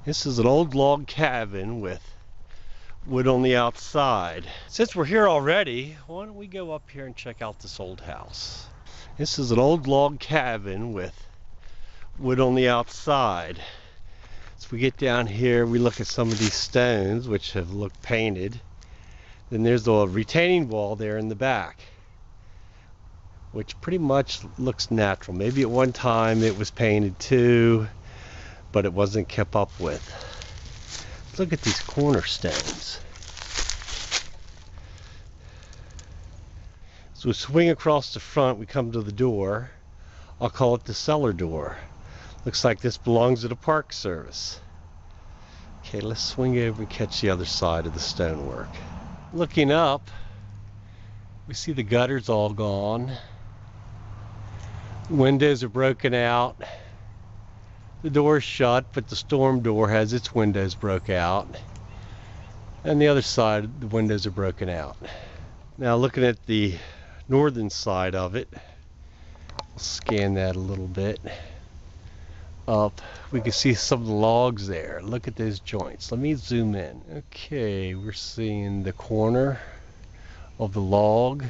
This is an old log cabin with wood on the outside. Since we're here already, why don't we go up here and check out this old house? This is an old log cabin with wood on the outside. As we get down here, we look at some of these stones which have looked painted. Then there's a retaining wall there in the back, which pretty much looks natural. Maybe at one time it was painted too, but it wasn't kept up with. Look at these cornerstones. So we swing across the front, we come to the door. I'll call it the cellar door. Looks like this belongs to the Park Service. Okay, let's swing over and catch the other side of the stonework. Looking up, we see the gutters all gone. Windows are broken out. The door is shut, but the storm door has its windows broke out. And the other side, the windows are broken out. Now looking at the northern side of it, we'll scan that a little bit up. We can see some of the logs there. Look at those joints. Let me zoom in. Okay, we're seeing the corner of the log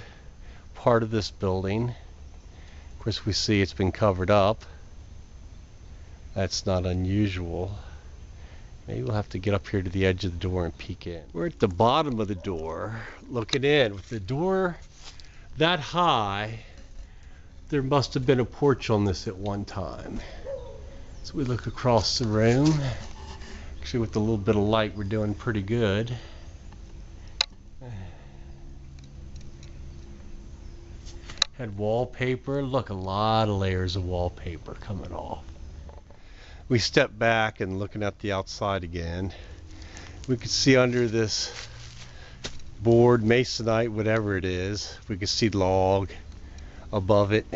part of this building. Of course, we see it's been covered up. That's not unusual. Maybe we'll have to get up here to the edge of the door and peek in. We're at the bottom of the door looking in. With the door that high, there must have been a porch on this at one time. So we look across the room. Actually, with a little bit of light, we're doing pretty good. Had wallpaper. Look, a lot of layers of wallpaper coming off. We step back and looking at the outside again. We can see under this board, masonite, whatever it is, we can see log above it.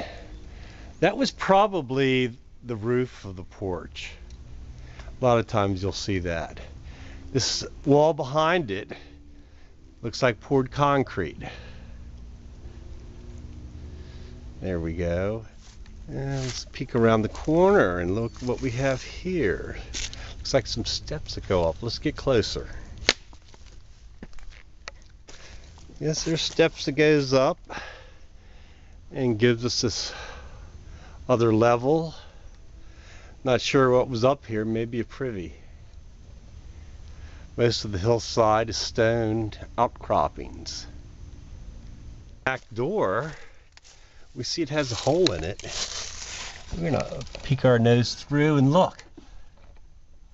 That was probably the roof of the porch. A lot of times you'll see that. This wall behind it looks like poured concrete. There we go. And let's peek around the corner and look what we have here. Looks like some steps that go up. Let's get closer. Yes, there's steps that goes up and gives us this other level. Not sure what was up here, maybe a privy. Most of the hillside is stone outcroppings. Back door, we see it has a hole in it. We're gonna peek our nose through and look.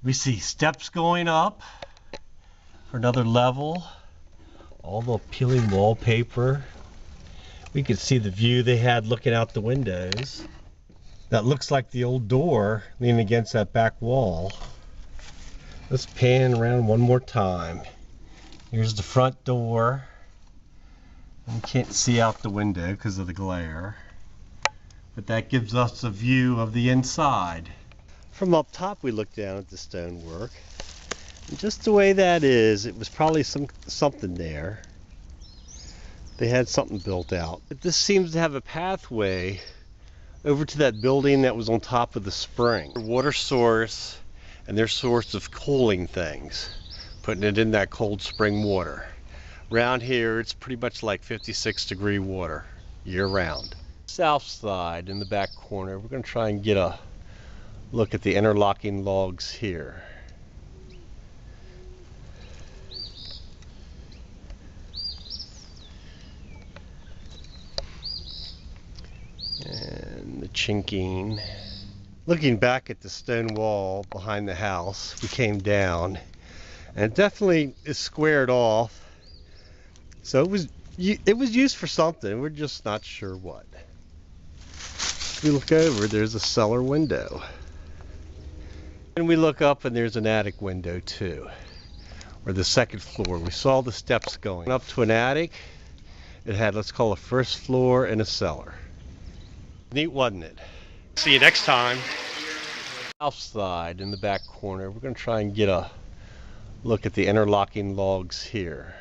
We see steps going up for another level. All the peeling wallpaper. We could see the view they had looking out the windows. That looks like the old door leaning against that back wall. Let's pan around one more time. Here's the front door. You can't see out the window because of the glare, but that gives us a view of the inside. From up top we look down at the stonework, and just the way that is, it was probably something there. They had something built out. But this seems to have a pathway over to that building that was on top of the spring. Water source and their source of cooling things, putting it in that cold spring water. Around here, it's pretty much like 56-degree water year round. South side in the back corner, we're going to try and get a look at the interlocking logs here. And the chinking. Looking back at the stone wall behind the house, we came down, and it definitely is squared off. So it was used for something, we're just not sure what. We look over, there's a cellar window. And we look up and there's an attic window too, or the second floor. We saw the steps going up to an attic. It had, let's call it, a first floor and a cellar. Neat, wasn't it? See you next time. Outside in the back corner, we're going to try and get a look at the interlocking logs here.